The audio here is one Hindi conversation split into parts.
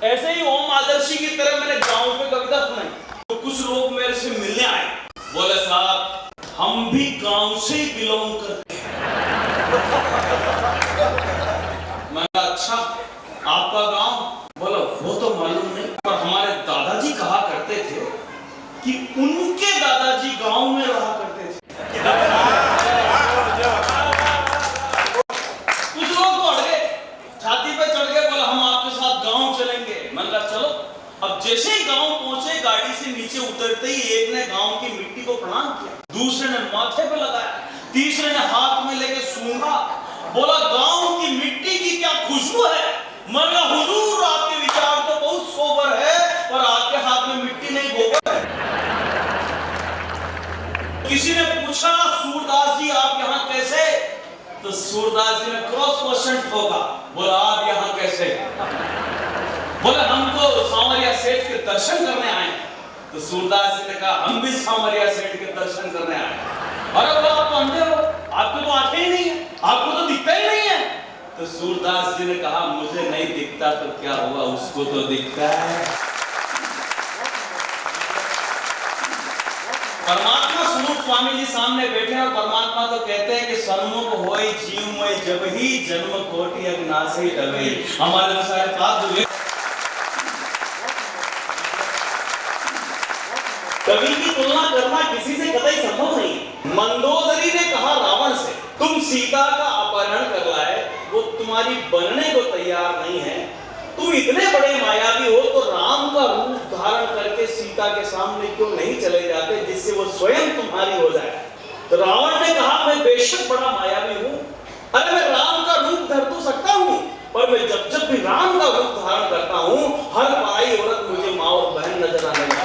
ऐसे ही ओम आदर्शी की तरह मैंने गांव में कविता सुनाई। तो कुछ लोग मेरे से मिलने आए, बोले साहब हम भी गांव से ही बिलोंग करते हैं। मैंने अच्छा आपका गांव? बोला वो तो मालूम नहीं, पर हमारे दादाजी कहा करते थे कि उनके दादाजी गांव में रहा करते थे। कुछ लोग तो अड़ गए, छाती पे चढ़ गए, बोला हम आपके साथ गांव चलेंगे। मैंने कहा चलो। अब जैसे ही गांव पहुंचे, गाड़ी से नीचे उतरते ही एक ने गांव की मिट्टी को प्रणाम किया, दूसरे ने माथे पे लगाया, तीसरे ने हाथ में लेके सूंघा, बोला गांव की मिट्टी की क्या खुशबू है। मगर हुजूर आपके विचार तो बहुत सोबर है, पर आपके हाथ में मिट्टी नहीं गोबर है। किसी ने पूछा सूरदास जी आप यहाँ कैसे? तो सूरदास जी ने क्रॉस क्वेश्चन ठोका, बोला आप यहाँ कैसे? बोले हम तो सांवरिया सेठ के दर्शन करने आए। तो सूरदास जी ने कहा हम भी सांवरिया सेठ के दर्शन करने आए। अरे बोला आप तो अंधे हो, आपको तो आंखें ही नहीं है, आपको तो दिखता ही नहीं है। तो सूरदास जी ने कहा मुझे नहीं दिखता तो क्या हुआ, उसको तो दिखता है। परमात्मा स्वरूप स्वामी जी सामने बैठे और परमात्मा तो कहते हैं कि सन्मुख होई जीव में जब ही जन्म कोटि अविनाशी डबे। हमारे सारे पाप धुले। कवि की तुलना करना किसी से कतई संभव नहीं। मंदोदरी ने कहा रावण से तुम सीता का अपहरण कर लाए, वो तुम्हारी बनने को तैयार नहीं है। तुम इतने बड़े मायावी हो तो राम का रूप धारण करके सीता के सामने क्यों नहीं चले जाते, जिससे वो स्वयं तुम्हारी हो जाए। तो रावण ने कहा मैं बेशक बड़ा मायावी हूं, अरे मैं राम का रूप धर तो सकता हूं, पर मैं जब जब भी राम का रूप धारण करता हूं, हर पराई औरत मुझे माँ और बहन नजर आने लगती।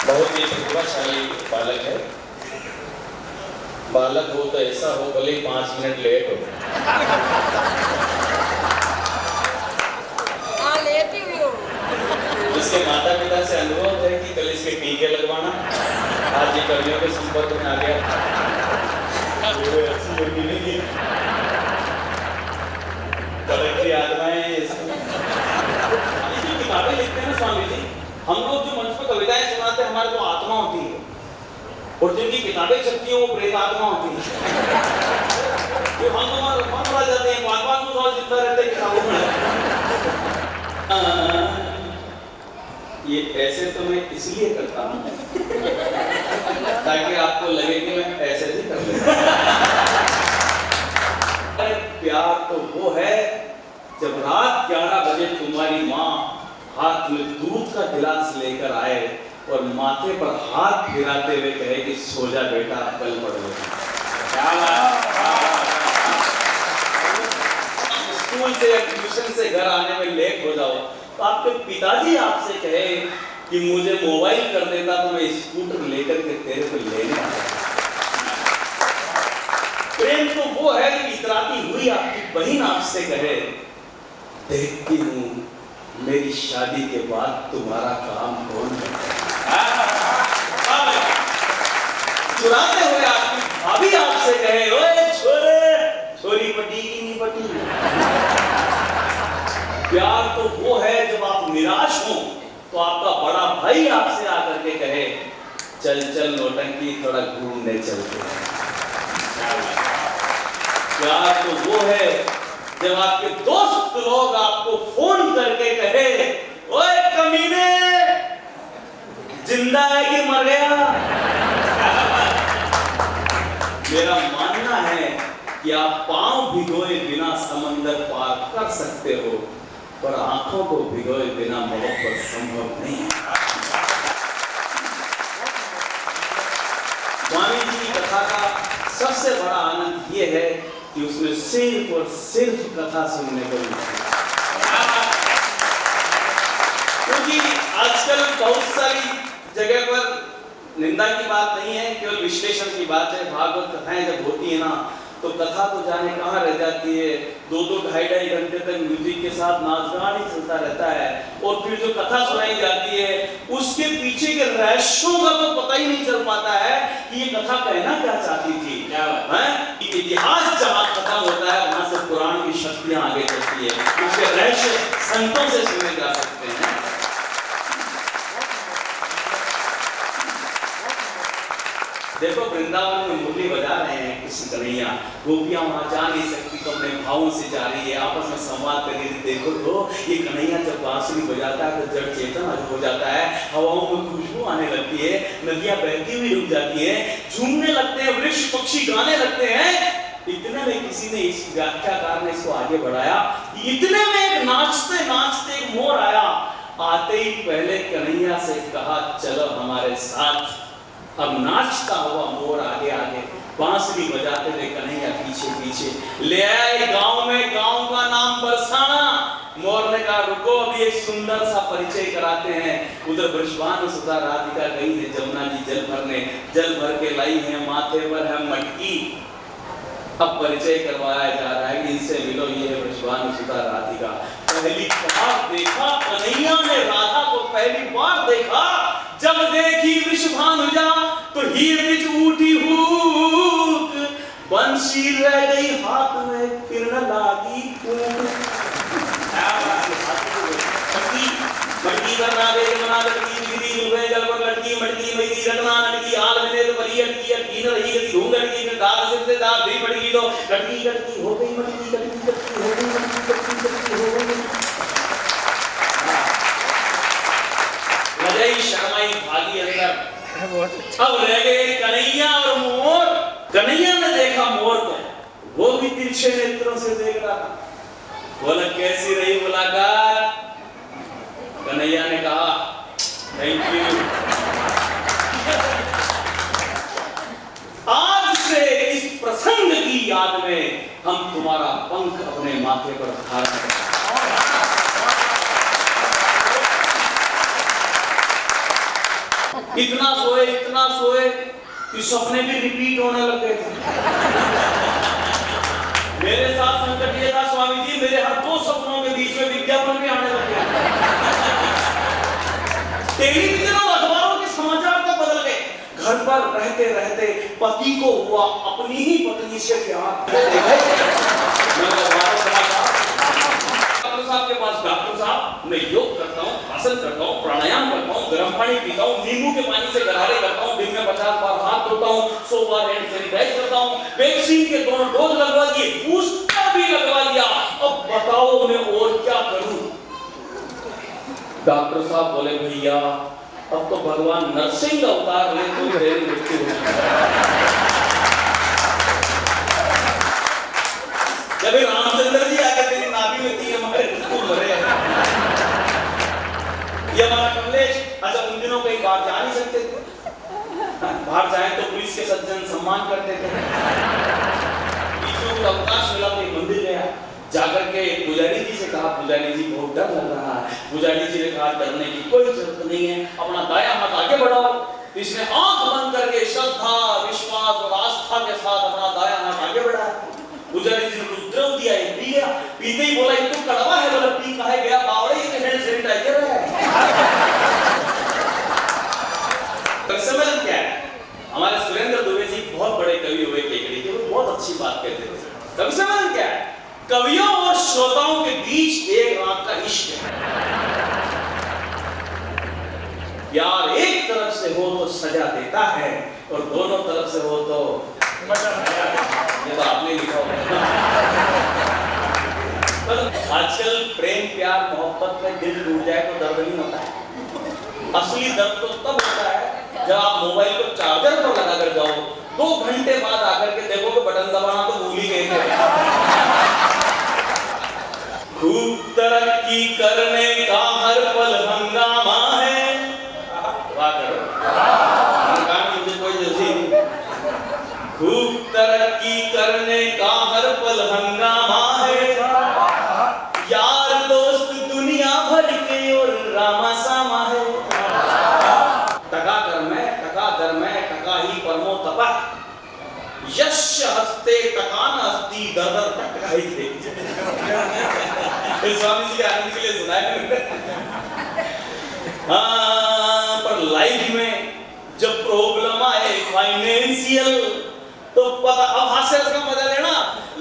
बहुत ही प्रतिभाशाली बालक है। बालक हो तो ऐसा हो भले 5 मिनट लेट हो। लेट ही हो। इसके माता पिता से अनुभव है कि कल इसके टीके लगवाना, आज ये कर्मियों के संपर्क में आ गया। किताबें लिखते हैं ना स्वामी जी, हम लोग जो मंच पर कविताएं सुनाते हैं हमारे तो आत्मा होती है, और जिनकी किताबें छपती हैं वो प्रेत आत्मा होती है। तो हम लोग मन पड़ा जाते हैं, 5-5 साल जिंदा रहते हैं किताबों में। ये ऐसे तो मैं इसलिए करता हूँ ताकि आपको लगे कि मैं ऐसे ही कर लेता हूं। प्यार तो वो है जब रात 11 बजे तुम्हारी माँ हाथ में दूध का गिलास लेकर आए और माथे पर हाथ फिराते हुए कहे कि सो जा बेटा कल पढ़ोगे। स्कूल से या ट्यूशन से घर आने में लेट हो जाओ तो आपके पिताजी आपसे कहे कि मुझे मोबाइल कर देता तो मैं स्कूटर लेकर के तेरे को लेने आता। प्रेम तो वो है कि इतराती हुई आपकी बहन आपसे कहे देखती हूँ मेरी शादी के बाद तुम्हारा काम कौन करेगा। चुराते हुए आपकी भाभी आपसे कहे ओए छोरे छोरी पटी की नहीं पटी। प्यार तो वो है जब आप निराश हो तो आपका बड़ा भाई आपसे आकर के कहे चल चल नौटंकी थोड़ा घूमने चलते हैं। प्यार तो वो है जब आपके दोस्त लोग आपको फोन करके कहे ओए कमीने जिंदा है कि मर गया। मेरा मानना है कि आप पांव भिगोए बिना समंदर पार कर सकते हो, पर आंखों को भिगोए बिना मोहब्बत संभव नहीं है। स्वामी जी की कथा का सबसे बड़ा आनंद यह है कि उसमें सिर्फ और सिर्फ कथा सुनने को मिलती है। क्योंकि आजकल बहुत सारी जगह पर निंदा की बात नहीं है, केवल विश्लेषण की बात है। भागवत कथाएं जब होती है ना तो कथा तो जाने कहाँ रह जाती है, 2-2 ढाई-ढाई घंटे तक म्यूजिक के साथ नाच गान ही चलता रहता है, और फिर जो कथा सुनाई जाती है उसके पीछे के रहस्यों का तो पता ही नहीं चल पाता है कि ये कथा कहना क्या चाहती थी। क्या है इतिहास जहाँ खत्म होता है वहां से पुराण की शक्तियां आगे चलती है। रहस्य संतों से सुने जा सकते हैं। देखो वृंदावन में मुरली बजा रहे हैं कृष्ण कन्हैया, गोपियां वहां जा नहीं सकती तो अपने भावों से जा रही है, आपस में संवाद कर रही है। देखो तो ये कन्हैया जब बांसुरी बजाता है तो जड़ चेतन हो जाता है, हवाओं में खुशबू आने लगती है, नदियां बहती हुई रुक जाती है, झूमने लगते हैं, वृक्ष पक्षी गाने लगते हैं। इतने में किसी ने, इस व्याख्याकार ने इसको आगे बढ़ाया, इतने में एक नाचते नाचते एक मोर आया, आते ही पहले कन्हैया से कहा चलो हमारे साथ। अब नाचता हुआ मोर आगे आगे, बांसुरी बजाते हुए कन्हैया पीछे पीछे ले आए गांव में, गांव का नाम बरसाना। मोर ने कहा रुको अभी एक सुंदर सा परिचय कराते हैं। उधर वृषभानुसुता राधिका गई है जमुना जी जल भरने, जल भर के लाई है, माथे पर है मटकी। अब परिचय करवाया जा रहा है कि इनसे मिलो, ये है वृषभानुसुता राधिका। पहली बार देखा कन्हैया ने राधा को, पहली बार देखा, जब देखी वृषभानुजा तो हीर बिच उठी हुक, बंसी रह गई हाथ में फिर न लागी मटकी करना दे मना लड़की बिगड़ी जुबे जल पर लड़की मटकी मई रखना लड़की आल में तो बड़ी अटकी अटकी न रही गई घूम लड़की में दाग सिर से दाग भी पड़ गई तो लड़की लड़की हो गई मटकी लड़की लड़की हो गई मटकी हो गई। लजई शर्माई भागी अंदर। अब रह गए कन्हैया और मोर। कन्हैया ने देखा मोर को, वो भी तिरछे नेत्रों से देख रहा था। बोला कैसी रही मुलाकात? कन्हैया ने कहा थैंक यू। आज से इस प्रसंग की याद में हम तुम्हारा पंख अपने माथे पर धारण करें। इतना सोए कि सपने भी रिपीट होने लग गए थे। मेरे साथ संकट ये था स्वामी जी, मेरे हर 2 सपनों के बीच में विज्ञापन भी आने लग गया। टेलीविजन और अखबारों के समाचार तो बदल गए। घर पर रहते रहते पति को हुआ अपनी ही पत्नी से प्यार। डॉक्टर साहब के पास, डॉक्टर साहब मैं योग करता हूँ, आसन करता हूँ, प्राणायाम करता हूँ, गर्म पानी पीता हूँ, नींबू के पानी से गरारे करता हूँ, दिन में 50 बार हाथ धोता हूँ, 100 बार हैंड सैनिटाइज करता हूँ, वैक्सीन के 2 डोज लगवा दिए, बूस्टर भी लगवा दिया, अब बताओ मैं और क्या करूं? डॉक्टर साहब बोले भैया अब तो भगवान नरसिंह अवतार ले तो तेरी मृत्यु हो। जब रामचंद्र जी आकर तेरी नाभि में थी हमारे मरे। ये हमारा कमलेश, अच्छा उन दिनों कहीं बाहर जा नहीं सकते थे, बाहर जाए तो पुलिस के सज्जन सम्मान करते थे। बीच में अवकाश मिला तो मंदिर गया, जाकर के पुजारी जी से कहा पुजारी जी बहुत डर लग रहा है। पुजारी जी ने कहा डरने की कोई जरूरत नहीं है, अपना दायां हाथ आगे बढ़ाओ। इसने आंख बंद करके श्रद्धा विश्वास और आस्था के साथ अपना दायां हाथ आगे बढ़ाया। पुजारी जी ने कुछ द्रव दिया, पी गया। पीते ही बोला ये तो कड़वा है। बोला पी काहे गया? बावड़े ये हैंड सैनिटाइजर है। सम्मेलन क्या है? हमारे सुरेंद्र दुबे जी बहुत बड़े कवि हुए केकड़ी के, वो बहुत अच्छी बात कहते थे। कवि सम्मेलन क्या है? कवियों और श्रोताओं के बीच एक रात का इश्क है। प्यार एक तरफ से हो तो सजा देता है और दोनों तरफ से हो तो ये तो आपने लिखा होगा। आजकल प्रेम प्यार मोहब्बत में दिल टूट जाए तो दर्द नहीं होता है। असली दर्द तो तब होता है जब आप मोबाइल को चार्जर पर लगा कर जाओ, 2 घंटे बाद आकर के देखो कि बटन दबाना तो भूल ही गए थे। खूब तरक्की करने का हर पल हंगामा है। वाह करो, मुझे कोई जल्दी नहीं। खूब तरक्की करने का हर पल हंगामा है, यार दोस्त दुनिया भर के और रामा सामा है। टका दर में टका ही परमो तपः, यश हस्ते टकान हस्ती दर टका ही थे। स्वामी जी के आनंद के लिए सुनाया। पर लाइफ में जब प्रॉब्लम आए फाइनेंशियल तो पता, अब हास्य का मजा लेना।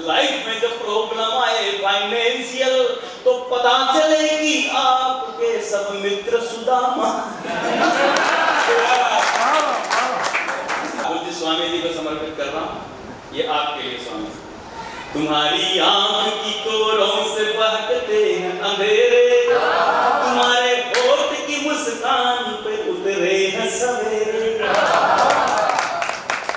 लाइफ में जब प्रॉब्लम आए फाइनेंशियल तो पता चले कि आपके सब मित्र सुदामा। पूज्य स्वामी जी को समर्पित कर रहा हूं, ये आपके लिए स्वामी। तुम्हारी आंख की कोरों से बहकते हैं अंधेरे, तुम्हारे होठ की मुस्कान पे उतरे हैं सवेरे।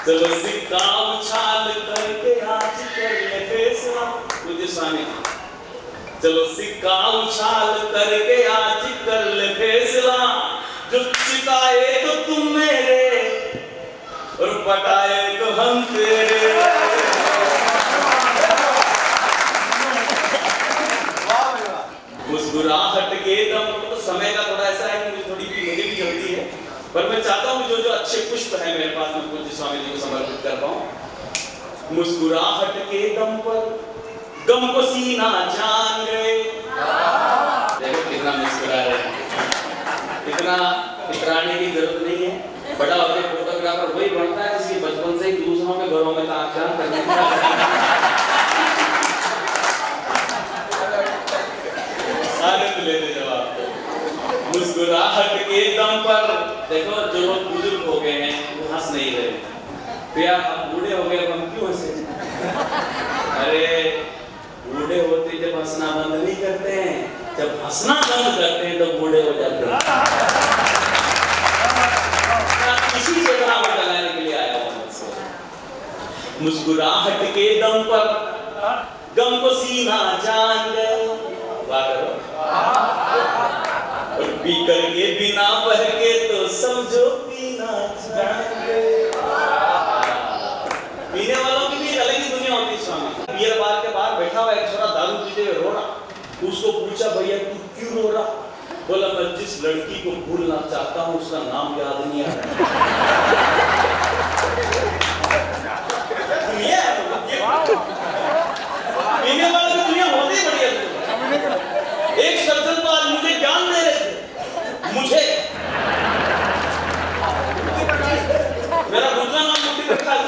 चलो सिक्का उछाल करके आज कर ले फैसला। पूज्य स्वामी, चलो सिक्का उछाल करके आज कर ले फैसला। जो चिताए तो तुम मेरे और पटाए तो हम तेरे। मुस्कुराहट के दम पर, तो समय का थोड़ा ऐसा है कि मुझे मुझे भी जल्दी है, पर मैं चाहता हूँ जो अच्छे पुष्प हैं मेरे पास, मैं पूज्य स्वामी जी को समर्पित कर पाऊं। मुस्कुराहट के दम पर गम को सीना जान गए। देखो कितना मुस्कुरा रहे हैं, इतना इतराने की जरूरत नहीं है। बड़ा होकर फोटोग्राफर वही बनता है जिसकी बचपन से ही दूसरों के घरों में ताकजान करने आनंद लेते जवाब। मुस्कुराहट के दम पर देखो, जो लोग बुजुर्ग हो गए हैं वो हंस नहीं रहे। भैया आप बूढ़े हो गए, हम क्यों हंसे? अरे बूढ़े होते जब हंसना बंद नहीं करते हैं, जब हंसना बंद करते हैं तो बूढ़े हो जाते हैं। इसी चेतना को जगाने के लिए आया हूं। मुस्कुराहट के दम पर गम को सीना जान गए। वाह करो। और पीकर के बिना बह के तो समझो पीना जान गए। पीने वालों की भी एक अलग ही दुनिया होती है स्वामी। बियर बार के बाहर बैठा हुआ एक छोरा दारू पीते हुए रो रहा, उसको पूछा भैया तू क्यों रो रहा? बोला मैं जिस लड़की को भूलना चाहता हूं उसका नाम याद नहीं आ रहा। पीने वालों की दुनिया होती ही बढ़िया। एक सज्जन तो आज मुझे ज्ञान दे रहे थे, मुझे मेरा दूसरा नाम मुक्ति प्रकाश,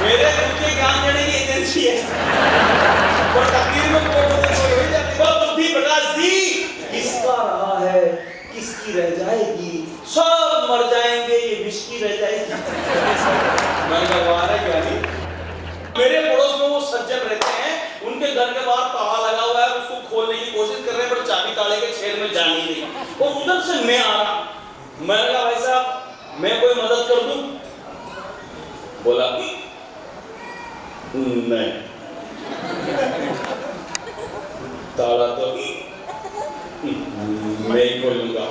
मेरे खुद के ज्ञान देने की एजेंसी है और तकदीर में कोई जाती है। बुद्धि प्रकाश जी, किसका रहा है किसकी रह जाएगी, सब मर जाएंगे, ये विस्की रह जाएगी। मैं गवार है ज्ञानी। मेरे पड़ोस में वो सज्जन रहते हैं, उनके घर के बाहर ताला लगा हुआ है, उसको खोलने की कोशिश कर रहे हैं पर चाबी ताले के छेद में जानी नहीं। और उधर से मैं आ रहा, मैंने कहा भाई साहब मैं कोई मदद कर दूं? बोला नहीं, ताला तो मैं ही खोलूंगा,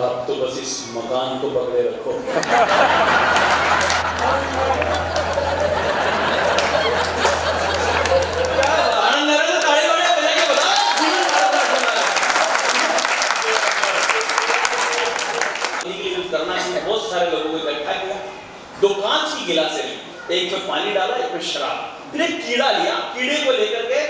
आप तो बस इस मकान को पकड़े रखो। करना है, बहुत सारे लोगों को इकट्ठा किया, दो कांच की गिलासें ली, एक में पानी डाला एक में शराब, फिर एक कीड़ा लिया, कीड़े को लेकर के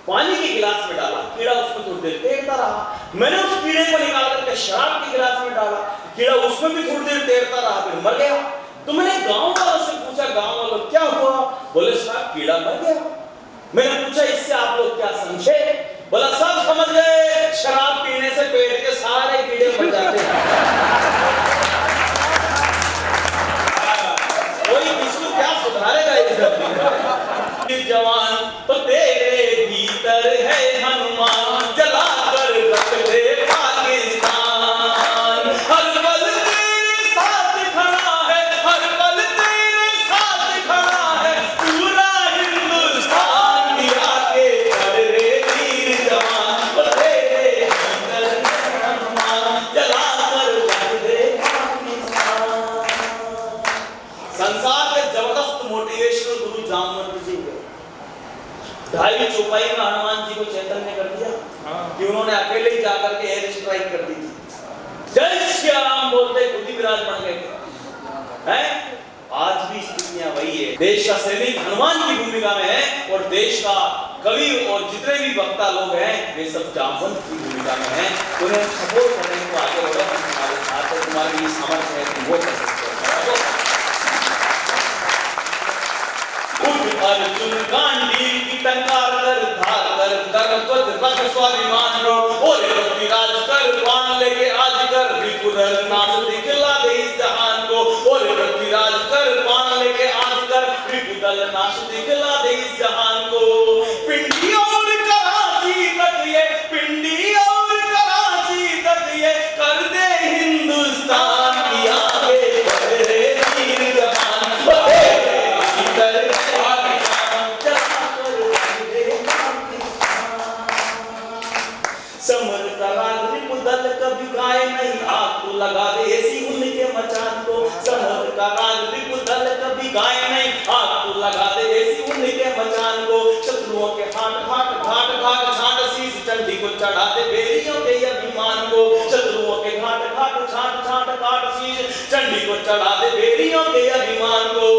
पानी के गिलास में डाला, कीड़ा उसमें थोड़ी देर तैरता रहा। मैंने उस कीड़े को निकाल करके शराब के गिलास में डाला, कीड़ा उसमें भी थोड़ी देर तैरता रहा, फिर मर गया। तो मैंने गांव वालों से पूछा, गांव वालों क्या हुआ? बोले साहब कीड़ा मर गया। मैंने पूछा इससे आप लोग क्या समझे? बोला सब समझ गए, शराब पीने से पेट के सारे कीड़े मर जाते हैं। क्या सुधारेगा इस धरती? जवान तो तेरे भीतर है हनुमान, जला कर रख दे पाकिस्तान। हर पल तेरे साथ खड़ा है, हर पल तेरे साथ खड़ा है, पूरा हिंदुस्तान गिरा के कर रे वीर जवान। तो तेरे भीतर है हनुमान, जला कर रख दे पाकिस्तान। संसार मोटिवेशनल गुरु जामवंत जी को 2.5 चौपाई में हनुमान जी को चैतन्य कर दिया कि उन्होंने अकेले ही जाकर के एयर स्ट्राइक कर दी थी। जय श्री राम बोलते खुद ही विराजमान गए हैं। आज भी स्थितियां वही है, देश का सैनिक हनुमान की भूमिका में है और देश का कवि और जितने भी वक्ता लोग हैं वे सब जामवंत की भूमिका में हैं। उन्हें सपोर्ट करने को आगे बढ़ो, तुम्हारे साथ तुम्हारी सामर्थ्य है तुम वो कर सकते हो। अर्जुन गांधी की टंकार कर धार कर रिपुदल नाश दिखला दे इस जहान को, और पृथ्वीराज कर बाण लेके आज कर रिपुदल नाश दिखला दे इस जहान को। पिंडी और कराची तक ये, पिंडी और कराची तक ये कर दे हिंदुस्तान की आगे बढ़ रे वीर जवान, समर का राग रिपुदल कभी गाए नहीं, आग तो लगा दे ऐसी उनके मचान को। समर का राग रिपुदल कभी गाए नहीं, आग तो लगा दे ऐसी उनके मचान को। शत्रुओं के हाथ घाट घाट घाट छाट शीश चंडी को चढ़ा दे बेरियों के अभिमान को। शत्रुओं के घाट घाट छाट छाट घाट शीश चंडी को चढ़ा दे बेरियों के अभिमान को।